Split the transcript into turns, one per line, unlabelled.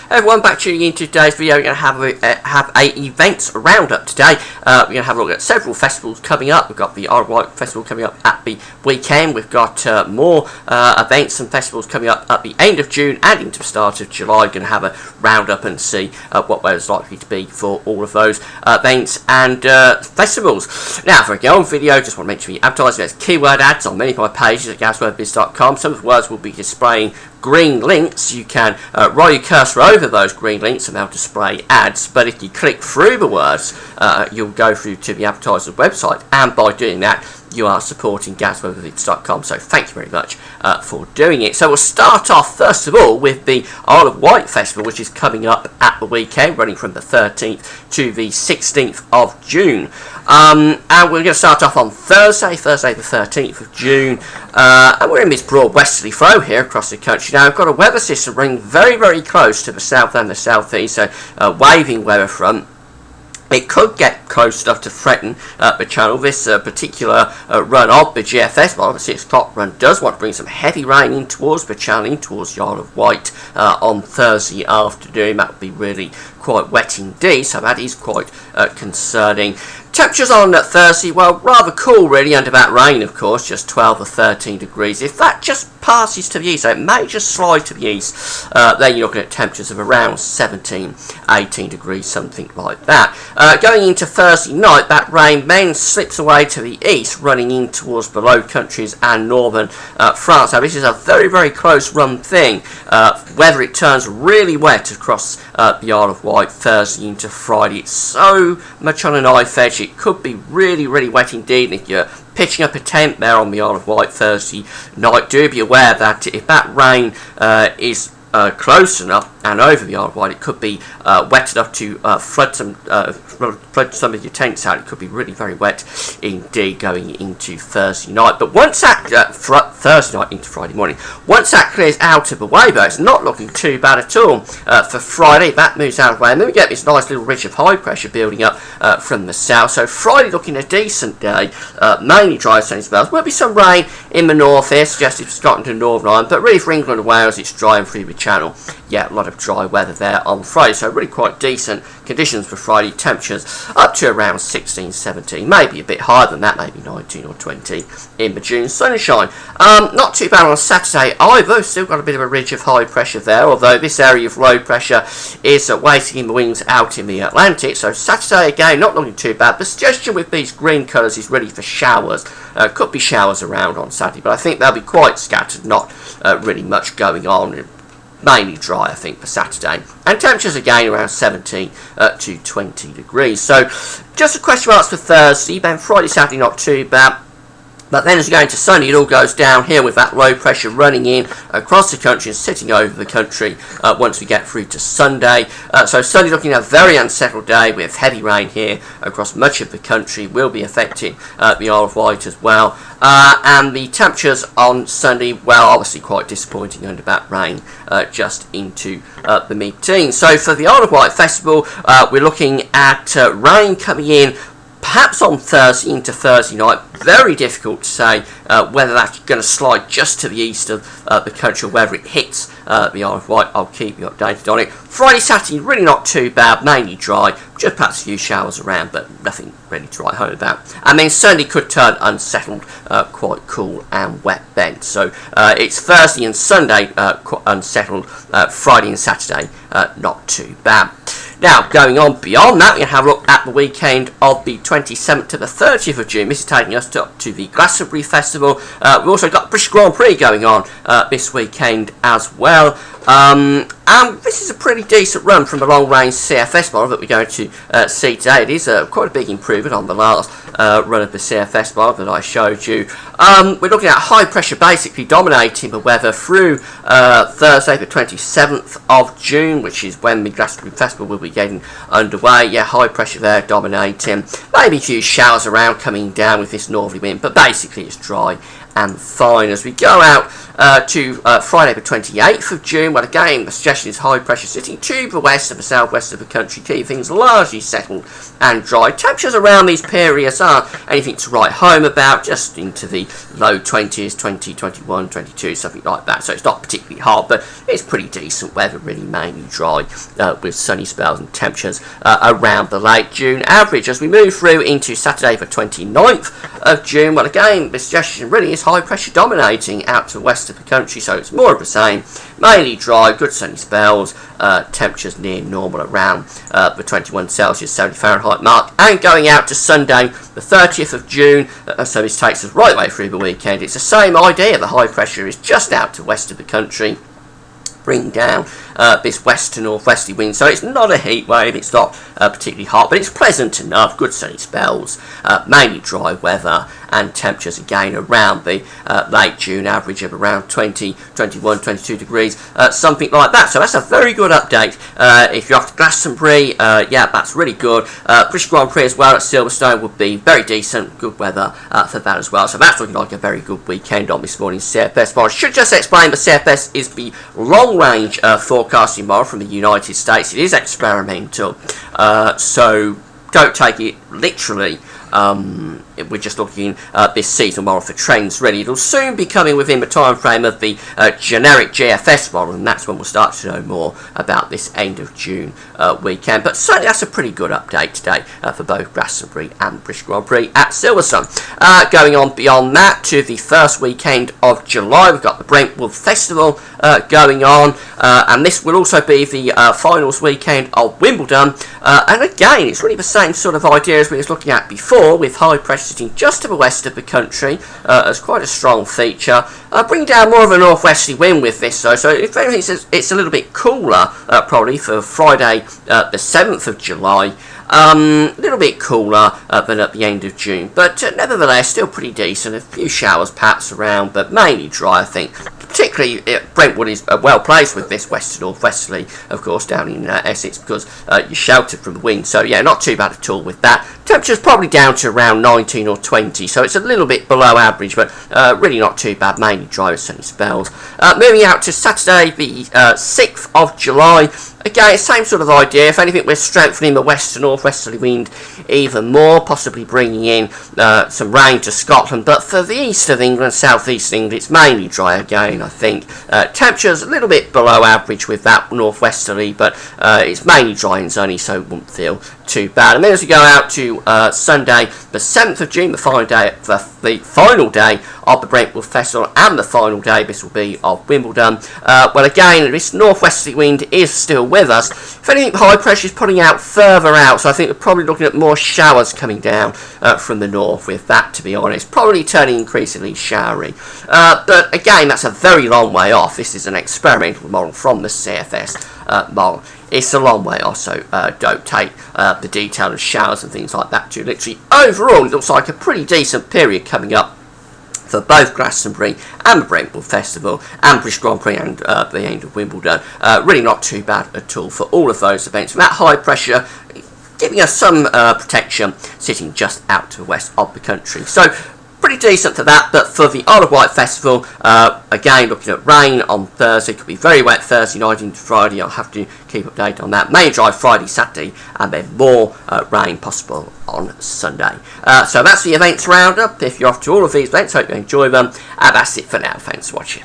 Everyone, back tuning in to today's video. We're going to have a events roundup today. We're going to have a look at several festivals coming up. We've got the Isle of Wight Festival coming up at the weekend. We've got more events and festivals coming up at the end of June and into the start of July. We're going to have a roundup and see what weather's likely to be for all of those events and festivals. Now, for a go on video, just want to mention the advertising. There's keyword ads on many of my pages at GavsWordBiz.com. Some of the words will be displaying green links. You can roll your cursor over those green links and they'll display ads, but if you click through the words, you'll go through to the advertiser's website, and by doing that you are supporting GavsWordBiz.com, so thank you very much for doing it. So we'll start off first of all with the Isle of Wight Festival, which is coming up at the weekend, running from the 13th to the 16th of June. And we're going to start off on Thursday the 13th of June, and we're in this broad westerly flow here across the country. Now, we've got a weather system running very, very close to the south and the southeast, so waving weather front. It could get close enough to threaten the channel. This particular run of the GFS, well, the 6 o'clock run, does want to bring some heavy rain in towards the channel, in towards the Isle of Wight on Thursday afternoon. That would be really quite wet indeed, so that is quite concerning. Temperatures on Thursday, well, rather cool really under that rain, of course, just 12 or 13 degrees. If that just passes to the east, so it may just slide to the east, then you're looking at temperatures of around 17, 18 degrees, something like that. Going into Thursday night, that rain then slips away to the east, running in towards the Low Countries and northern France. Now, this is a very, very close run thing. Whether it turns really wet across the Isle of Wight Thursday into Friday, it's so much on a knife edge. It could be really, really wet indeed. If you're pitching up a tent there on the Isle of Wight Thursday night, do be aware that if that rain is close enough and over the Isle of Wight, it could be wet enough to flood some of your tents out. It could be really very wet indeed going into Thursday night. But once that Thursday night into Friday morning, once that clears out of the way, though, it's not looking too bad at all. For Friday, that moves out of the way, and then we get this nice little ridge of high pressure building up from the south. So Friday looking a decent day, mainly dry sunny spells. Will be some rain in the north here, suggested for Scotland and Northern Ireland, but really for England and Wales, it's dry and through the channel. Yeah, a lot of dry weather there on Friday, so really quite decent conditions for Friday. Temperatures up to around 16, 17, maybe a bit higher than that, maybe 19 or 20 in the June sunshine. Not too bad on Saturday either. Still got a bit of a ridge of high pressure there, although this area of low pressure is waiting in the wings out in the Atlantic. So Saturday again, not looking too bad. The suggestion with these green colours is really for showers. Could be showers around on Saturday, but I think they'll be quite scattered, not really much going on. Mainly dry, I think, for Saturday. And temperatures again around 17 to 20 degrees. So just a question marks for Thursday. Then Friday, Saturday, not too bad. But then as you go into Sunday, it all goes downhill with that low pressure running in across the country and sitting over the country once we get through to Sunday. So Sunday looking at a very unsettled day with heavy rain here across much of the country. Will be affecting the Isle of Wight as well. And the temperatures on Sunday, well, obviously quite disappointing under that rain, just into the mid-teens. So for the Isle of Wight Festival, we're looking at rain coming in perhaps on Thursday into Thursday night. Very difficult to say whether that's going to slide just to the east of the country or whether it hits the Isle of Wight. I'll keep you updated on it. Friday, Saturday, really not too bad, mainly dry. Just perhaps a few showers around, but nothing really to write home about. And then Sunday could turn unsettled, quite cool and wet then. So it's Thursday and Sunday unsettled, Friday and Saturday not too bad. Now, going on beyond that, we have a look at the weekend of the 27th to the 30th of June. This is taking us to the Glastonbury Festival. We've also got British Grand Prix going on this weekend as well. And this is a pretty decent run from the long-range CFS model that we're going to see today. It is quite a big improvement on the last run of the CFS model that I showed you. We're looking at high pressure basically dominating the weather through Thursday the 27th of June, which is when the Glastonbury Festival will be getting underway. Yeah, high pressure there dominating. Maybe a few showers around coming down with this northerly wind, but basically it's dry and fine. As we go out to Friday the 28th of June, well again the suggestion is high pressure sitting to the west and the southwest of the country, keep things largely settled and dry. Temperatures around these periods are anything to write home about, just into the low 20s, 20, 21, 22, something like that. So it's not particularly hot, but it's pretty decent weather, really mainly dry with sunny spells and temperatures around the late June average. As we move through into Saturday the 29th of June, well again the suggestion really is high pressure dominating out to the west of the country, so it's more of the same, mainly dry, good sunny spells, temperatures near normal around the 21 Celsius 70 Fahrenheit mark. And going out to Sunday the 30th of June, so this takes us right the way through the weekend, it's the same idea. The high pressure is just out to west of the country, bring down this west to northwesterly wind, so it's not a heat wave, it's not particularly hot, but it's pleasant enough, good sunny spells, mainly dry weather, and temperatures again around the late June average of around 20, 21, 22 degrees, something like that. So that's a very good update. If you're off to Glastonbury, yeah, that's really good. British Grand Prix as well at Silverstone would be very decent, good weather for that as well. So that's looking like a very good weekend on this morning's CFS. But I should just explain the CFS is the long-range forecasting model from the United States. It is experimental, so don't take it literally. We're just looking at this seasonal model for trends really. It'll soon be coming within the time frame of the generic GFS model, and that's when we'll start to know more about this end of June weekend. But certainly that's a pretty good update today for both Glastonbury and British Grand Prix at Silverstone. Going on beyond that to the first weekend of July, we've got the Brentwood Festival going on, and this will also be the finals weekend of Wimbledon. And again, it's really the same sort of idea as we were looking at before, with high pressure sitting just to the west of the country as quite a strong feature. Bring down more of a northwesterly wind with this though, so if anything it's a little bit cooler probably for Friday the 7th of July. A little bit cooler than at the end of June, but nevertheless still pretty decent. A few showers perhaps around, but mainly dry I think. Particularly Brentwood is well placed with this west to northwesterly, of course, down in Essex, because you're sheltered from the wind, so yeah, not too bad at all with that. Temperature's probably down to around 19 or 20, so it's a little bit below average, but really not too bad, mainly dry with sunny spells. Moving out to Saturday the 6th of July. Again, same sort of idea. If anything, we're strengthening the west to northwesterly wind even more, possibly bringing in some rain to Scotland. But for the east of England, southeast England, it's mainly dry again, I think. Temperatures a little bit below average with that northwesterly, but it's mainly dry and sunny, so it won't feel too bad. And then as we go out to Sunday, the 7th of June, the final day of the Brentwood Festival, and the final day, this will be, of Wimbledon. Well, again, this northwesterly wind is still with us. If anything, high pressure is putting out further out, so I think we're probably looking at more showers coming down from the north with that, to be honest. Probably turning increasingly showery. But again, that's a very long way off. This is an experimental model from the CFS model. It's a long way off, so don't take the detail of showers and things like that too literally. Overall, it looks like a pretty decent period coming up for both Glastonbury and the Brentwood Festival and British Grand Prix and the end of Wimbledon. Really not too bad at all for all of those events. And that high pressure giving us some protection sitting just out to the west of the country. So pretty decent for that, but for the Isle of Wight Festival, again looking at rain on Thursday. Could be very wet Thursday night into Friday. I'll have to keep updated on that. May dry Friday, Saturday, and then more rain possible on Sunday. So that's the events roundup. If you're off to all of these events, hope you enjoy them, and that's it for now. Thanks for watching.